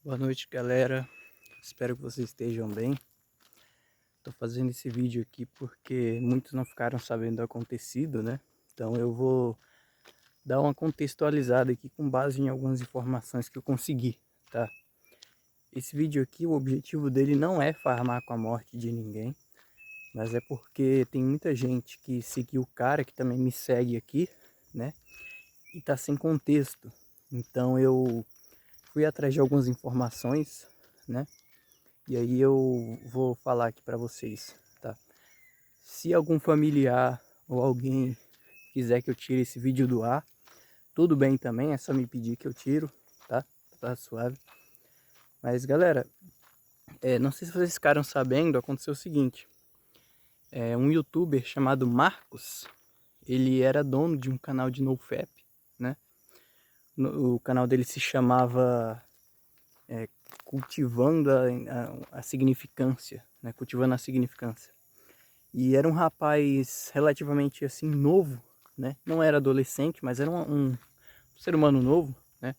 Boa noite, galera. Espero que vocês estejam bem. Tô fazendo esse vídeo aqui porque muitos não ficaram sabendo do acontecido, né? Então eu vou dar uma contextualizada aqui com base em algumas informações que eu consegui, tá? Esse vídeo aqui, o objetivo dele não é farmar com a morte de ninguém, mas é porque tem muita gente que seguiu o cara, que também me segue aqui, né? E tá sem contexto. Então eu fui atrás de algumas informações, né? E aí eu vou falar aqui para vocês, tá? Se algum familiar ou alguém quiser que eu tire esse vídeo do ar, tudo bem também, é só me pedir que eu tiro, tá? Tá suave. Mas galera, não sei se vocês ficaram sabendo, aconteceu o seguinte. Um youtuber chamado Marcos, ele era dono de um canal de NoFap, né? O canal dele se chamava Cultivando a Significância, né? Cultivando a Significância. E era um rapaz relativamente assim novo, né? Não era adolescente, mas era um ser humano novo, né?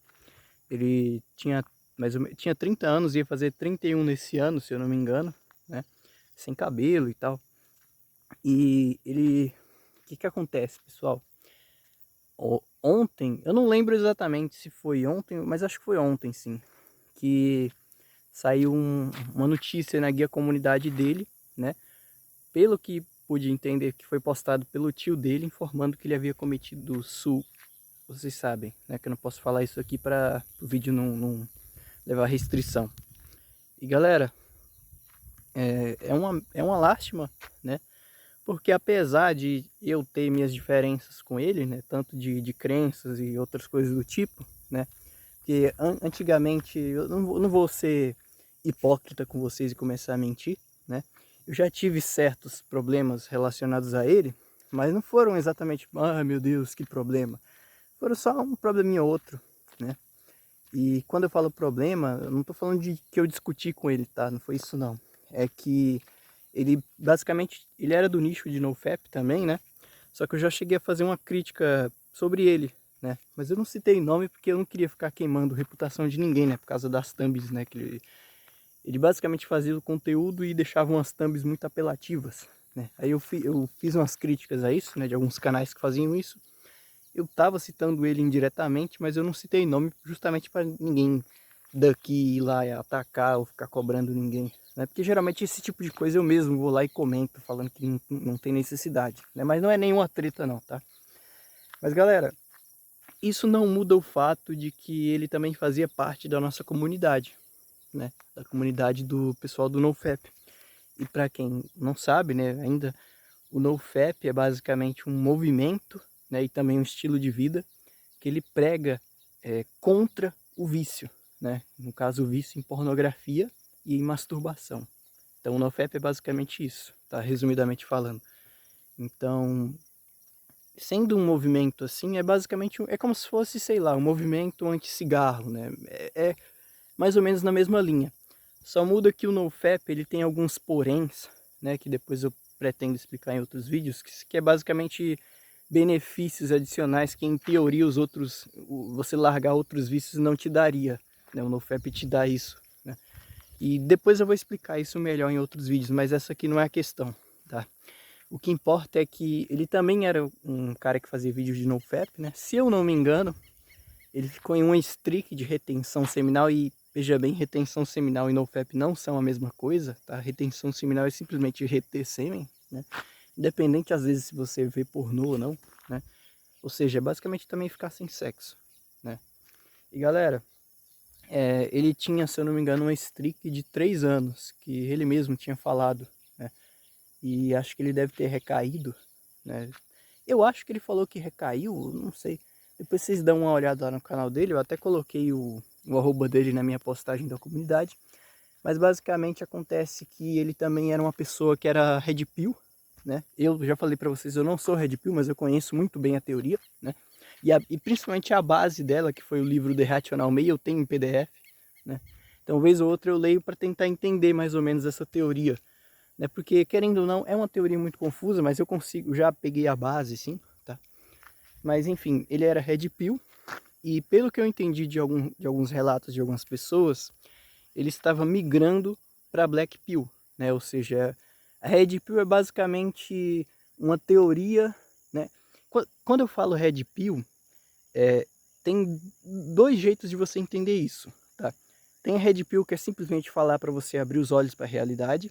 Ele tinha tinha 30 anos, ia fazer 31 nesse ano, se eu não me engano, né? Sem cabelo e tal. E ele, o que acontece, pessoal? Ontem, eu não lembro exatamente se foi ontem, mas acho que foi ontem sim, que saiu uma notícia na guia comunidade dele, né? Pelo que pude entender, que foi postado pelo tio dele, informando que ele havia cometido vocês sabem, né, que eu não posso falar isso aqui para o vídeo não levar restrição. E galera, é uma lástima, né, porque apesar de eu ter minhas diferenças com ele, né, tanto de crenças e outras coisas do tipo, né, porque antigamente, eu não vou ser hipócrita com vocês e começar a mentir, né? Eu já tive certos problemas relacionados a ele, mas não foram exatamente, ah, meu Deus, que problema. Foram só um probleminha ou outro, né? E quando eu falo problema, eu não tô falando de que eu discuti com ele, tá? Não foi isso não. É que ele, basicamente, ele era do nicho de NoFap também, né? Só que eu já cheguei a fazer uma crítica sobre ele, né? Mas eu não citei nome porque eu não queria ficar queimando reputação de ninguém, né? Por causa das thumbs, né? Que ele basicamente fazia o conteúdo e deixava umas thumbs muito apelativas, né? Aí eu fiz umas críticas a isso, né? De alguns canais que faziam isso. Eu tava citando ele indiretamente, mas eu não citei nome justamente para ninguém daqui ir lá e atacar ou ficar cobrando ninguém, né? Porque geralmente esse tipo de coisa eu mesmo vou lá e comento, falando que não tem necessidade, né? Mas não é nenhuma treta não, tá? Mas galera, isso não muda o fato de que ele também fazia parte da nossa comunidade, né? Da comunidade do pessoal do NoFap. E para quem não sabe, né, ainda o NoFap é basicamente um movimento, né, e também um estilo de vida que ele prega contra o vício, né? No caso, o vício em pornografia e em masturbação. Então, o NoFap é basicamente isso, tá? Resumidamente falando. Então, sendo um movimento assim, é basicamente, é como se fosse, sei lá, um movimento anti-cigarro, né? É mais ou menos na mesma linha. Só muda que o NoFap, ele tem alguns poréns, né? Que depois eu pretendo explicar em outros vídeos, que é basicamente benefícios adicionais que em teoria você largar outros vícios não te daria, né? O NoFap te dá isso, né? E depois eu vou explicar isso melhor em outros vídeos, mas essa aqui não é a questão, tá? O que importa é que ele também era um cara que fazia vídeos de NoFap, né? Se eu não me engano, ele ficou em uma streak de retenção seminal e, veja bem, retenção seminal e NoFap não são a mesma coisa, tá? Retenção seminal é simplesmente reter sêmen, né? Independente às vezes se você vê pornô ou não, né? Ou seja, é basicamente também ficar sem sexo, né? E galera, ele tinha, se eu não me engano, uma streak de 3 anos, que ele mesmo tinha falado, né? E acho que ele deve ter recaído, né? Eu acho que ele falou que recaiu, não sei. Depois vocês dão uma olhada lá no canal dele, eu até coloquei o arroba dele na minha postagem da comunidade. Mas basicamente acontece que ele também era uma pessoa que era Red Pill, né? Eu já falei para vocês, eu não sou Red Pill, mas eu conheço muito bem a teoria, né? E principalmente a base dela, que foi o livro The Rational Me, eu tenho em PDF, né? Então, vez ou outra eu leio para tentar entender mais ou menos essa teoria, né? Porque, querendo ou não, é uma teoria muito confusa, mas eu consigo, já peguei a base, sim, tá? Mas, enfim, ele era Red Pill, e pelo que eu entendi de alguns relatos de algumas pessoas, ele estava migrando para Black Pill, né? Ou seja, a Red Pill é basicamente uma teoria, né? Quando eu falo Red Pill, tem dois jeitos de você entender isso, tá? Tem a Red Pill que é simplesmente falar para você abrir os olhos para a realidade,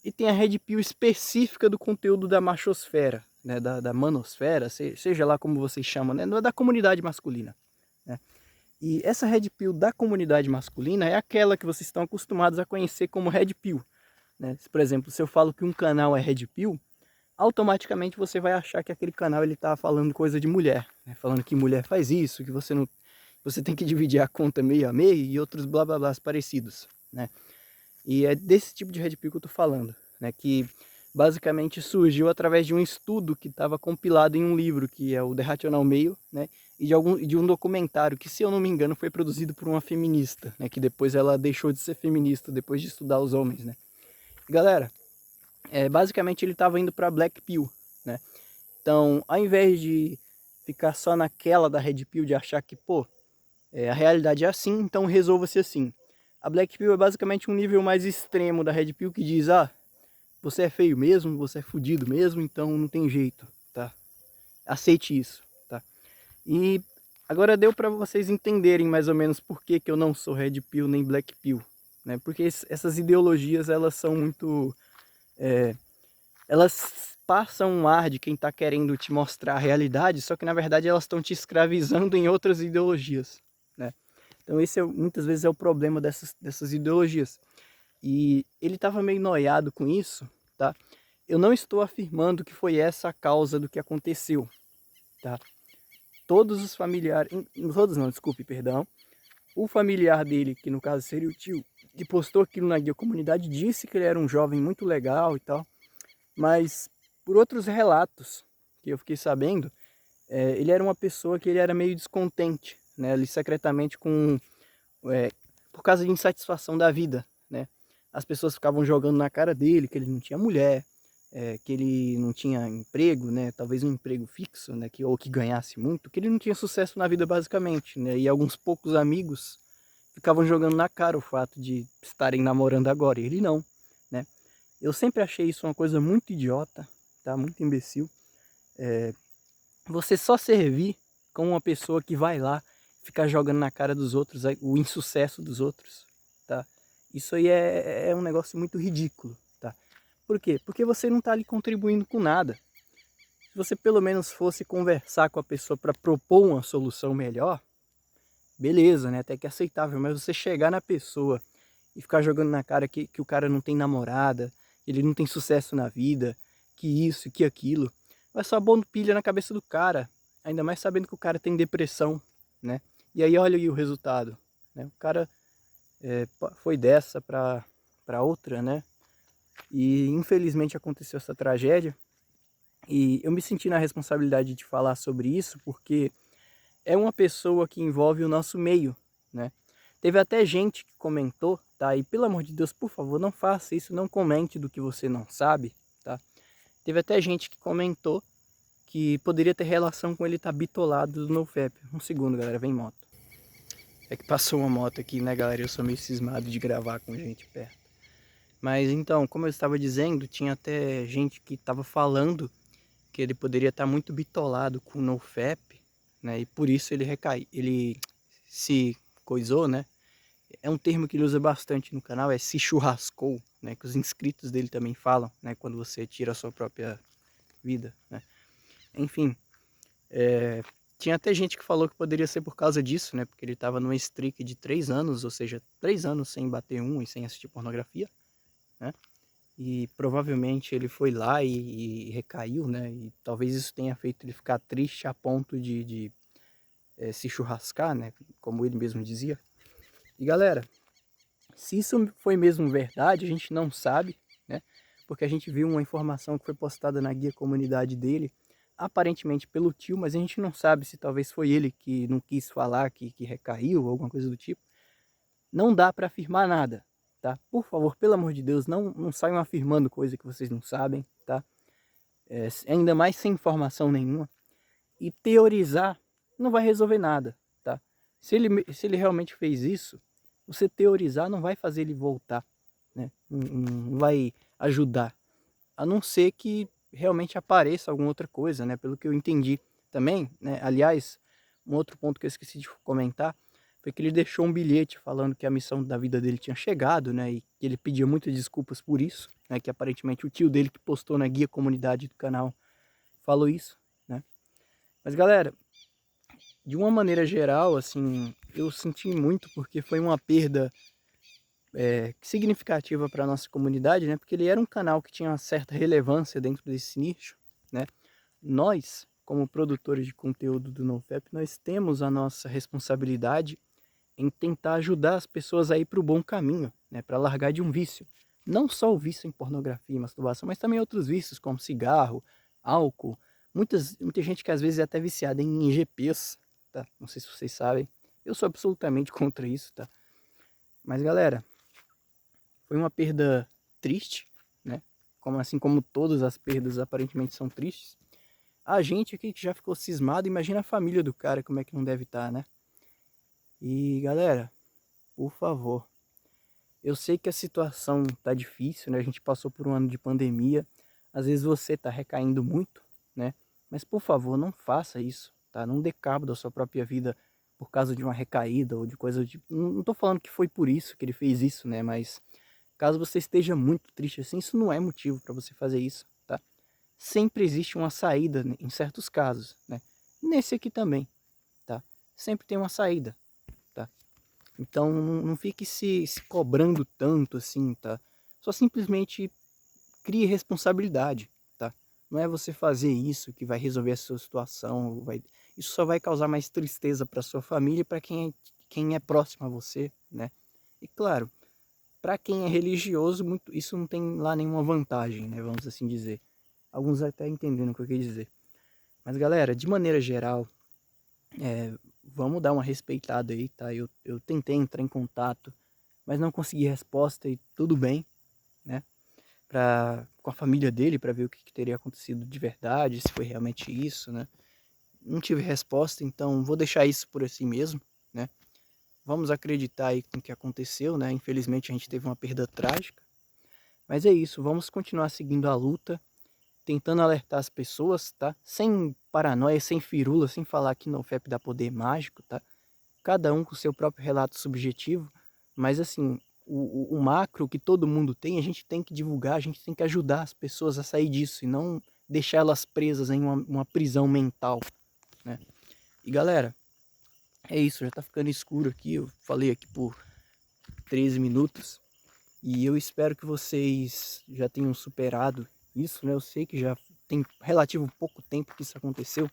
e tem a Red Pill específica do conteúdo da machosfera, né? Da manosfera, seja lá como vocês chamam, né? Não é da comunidade masculina, né? E essa Red Pill da comunidade masculina é aquela que vocês estão acostumados a conhecer como Red Pill, né? Por exemplo, se eu falo que um canal é Red Pill, automaticamente você vai achar que aquele canal ele tá falando coisa de mulher, né? Falando que mulher faz isso, que você não, você tem que dividir a conta meio a meio e outros blá blá blá parecidos, né? E é desse tipo de Red Pill que eu tô falando, né? Que basicamente surgiu através de um estudo que estava compilado em um livro, que é o The Rational Male, né? E de um documentário que, se eu não me engano, foi produzido por uma feminista, né? Que depois ela deixou de ser feminista, depois de estudar os homens, né? Galera, basicamente ele estava indo para Black Pill, né? Então, ao invés de ficar só naquela da Red Pill, de achar que, pô, a realidade é assim, então resolva-se assim. A Black Pill é basicamente um nível mais extremo da Red Pill que diz, ah, você é feio mesmo, você é fudido mesmo, então não tem jeito, tá? Aceite isso, tá? E agora deu para vocês entenderem mais ou menos por que eu não sou Red Pill nem Black Pill, né? Porque essas ideologias, elas são muito... elas passam um ar de quem está querendo te mostrar a realidade, só que na verdade elas estão te escravizando em outras ideologias, né? Então esse muitas vezes é o problema dessas ideologias. E ele estava meio noiado com isso, tá? Eu não estou afirmando que foi essa a causa do que aconteceu, tá? Todos os familiares, todos não, desculpe, perdão. O familiar dele, que no caso seria o tio, que postou aquilo na guia comunidade, disse que ele era um jovem muito legal e tal, mas por outros relatos que eu fiquei sabendo, ele era uma pessoa que ele era meio descontente, né? Ali secretamente por causa de insatisfação da vida, né? As pessoas ficavam jogando na cara dele que ele não tinha mulher, que ele não tinha emprego, né? Talvez um emprego fixo, né? Ou que ganhasse muito, que ele não tinha sucesso na vida basicamente, né? E alguns poucos amigos ficavam jogando na cara o fato de estarem namorando agora, e ele não, né? Eu sempre achei isso uma coisa muito idiota, tá? Muito imbecil. Você só servir como uma pessoa que vai lá ficar jogando na cara dos outros o insucesso dos outros, tá? Isso aí é um negócio muito ridículo, tá? Por quê? Porque você não está ali contribuindo com nada. Se você pelo menos fosse conversar com a pessoa para propor uma solução melhor, beleza, né? Até que é aceitável, mas você chegar na pessoa e ficar jogando na cara que o cara não tem namorada, ele não tem sucesso na vida, que isso, que aquilo, vai só pondo pilha na cabeça do cara, ainda mais sabendo que o cara tem depressão, né? E aí olha aí o resultado, né? O cara foi dessa para outra, né? E infelizmente aconteceu essa tragédia. E eu me senti na responsabilidade de falar sobre isso porque é uma pessoa que envolve o nosso meio, né? Teve até gente que comentou, tá? E pelo amor de Deus, por favor, não faça isso, não comente do que você não sabe, tá? Teve até gente que comentou que poderia ter relação com ele estar bitolado do NoFap. Um segundo, galera, vem moto. É que passou uma moto aqui, né, galera? Eu sou meio cismado de gravar com gente perto. Mas então, como eu estava dizendo, tinha até gente que estava falando que ele poderia estar muito bitolado com o NoFap, né? E por isso ele se coisou, né? É um termo que ele usa bastante no canal, é se churrascou, né? Que os inscritos dele também falam, né? Quando você tira a sua própria vida, né? Enfim, tinha até gente que falou que poderia ser por causa disso, né? Porque ele estava numa streak de 3 anos, ou seja, 3 anos sem bater um e sem assistir pornografia, né? E provavelmente ele foi lá e recaiu, né? E talvez isso tenha feito ele ficar triste a ponto de se churrascar, né? Como ele mesmo dizia. E galera, se isso foi mesmo verdade, a gente não sabe, né? Porque a gente viu uma informação que foi postada na guia comunidade dele, aparentemente pelo tio, mas a gente não sabe se talvez foi ele que não quis falar, que recaiu, ou alguma coisa do tipo. Não dá para afirmar nada, tá? Por favor, pelo amor de Deus, não saiam afirmando coisa que vocês não sabem, tá? Ainda mais sem informação nenhuma. E teorizar não vai resolver nada, tá? Se ele realmente fez isso, você teorizar não vai fazer ele voltar, né? Não vai ajudar, a não ser que realmente apareça alguma outra coisa, né? Pelo que eu entendi também, né? Aliás, um outro ponto que eu esqueci de comentar foi que ele deixou um bilhete falando que a missão da vida dele tinha chegado, né? E que ele pedia muitas desculpas por isso, né? Que aparentemente o tio dele que postou na guia comunidade do canal falou isso, né? Mas galera, de uma maneira geral, assim, eu senti muito porque foi uma perda significativa para a nossa comunidade, né? Porque ele era um canal que tinha uma certa relevância dentro desse nicho, né? Nós, como produtores de conteúdo do NoFap, nós temos a nossa responsabilidade em tentar ajudar as pessoas a ir para o bom caminho, né? Para largar de um vício. Não só o vício em pornografia e masturbação, mas também outros vícios como cigarro, álcool. Muita gente que às vezes é até viciada em IGPs, tá? Não sei se vocês sabem. Eu sou absolutamente contra isso, tá? Mas galera, foi uma perda triste, né? Como assim como todas as perdas aparentemente são tristes. A gente aqui que já ficou cismado, imagina a família do cara, como é que não deve estar, né? E galera, por favor, eu sei que a situação tá difícil, né? A gente passou por um ano de pandemia. Às vezes você tá recaindo muito, né? Mas por favor, não faça isso, tá? Não dê cabo da sua própria vida por causa de uma recaída ou de coisa de... Não tô falando que foi por isso que ele fez isso, né? Mas caso você esteja muito triste assim, isso não é motivo para você fazer isso, tá? Sempre existe uma saída em certos casos, né? Nesse aqui também, tá? Sempre tem uma saída, tá? Então não fique se cobrando tanto assim, tá? Só simplesmente crie responsabilidade, tá? Não é você fazer isso que vai resolver a sua situação, isso só vai causar mais tristeza para sua família e para quem é próximo a você, né? E claro, para quem é religioso, isso não tem lá nenhuma vantagem, né? Vamos assim dizer. Alguns até entendendo o que eu quis dizer. Mas galera, de maneira geral, vamos dar uma respeitada aí, tá? Eu tentei entrar em contato, mas não consegui resposta e tudo bem, né? Com a família dele, para ver o que teria acontecido de verdade, se foi realmente isso, né? Não tive resposta, então vou deixar isso por assim mesmo, né? Vamos acreditar aí com o que aconteceu, né? Infelizmente a gente teve uma perda trágica. Mas é isso, vamos continuar seguindo a luta, tentando alertar as pessoas, tá? Sem paranoia, sem firula, sem falar que NoFap dá poder mágico, tá? Cada um com o seu próprio relato subjetivo, mas assim, o macro que todo mundo tem, a gente tem que divulgar, a gente tem que ajudar as pessoas a sair disso e não deixar elas presas em uma prisão mental, né? E galera, é isso, já tá ficando escuro aqui, eu falei aqui por 13 minutos e eu espero que vocês já tenham superado isso, né? Eu sei que já tem relativo pouco tempo que isso aconteceu,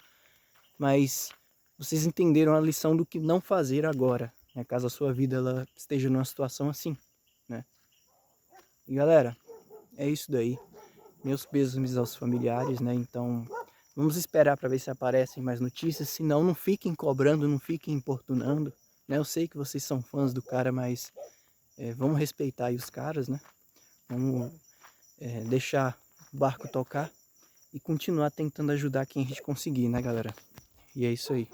mas vocês entenderam a lição do que não fazer agora, né? Caso a sua vida ela esteja numa situação assim, né? E galera, é isso daí. Meus pêsames aos familiares, né? Então, vamos esperar para ver se aparecem mais notícias, senão não fiquem cobrando, não fiquem importunando, né? Eu sei que vocês são fãs do cara, mas vamos respeitar aí os caras, né? Vamos deixar o barco tocar e continuar tentando ajudar quem a gente conseguir, né, galera? E é isso aí.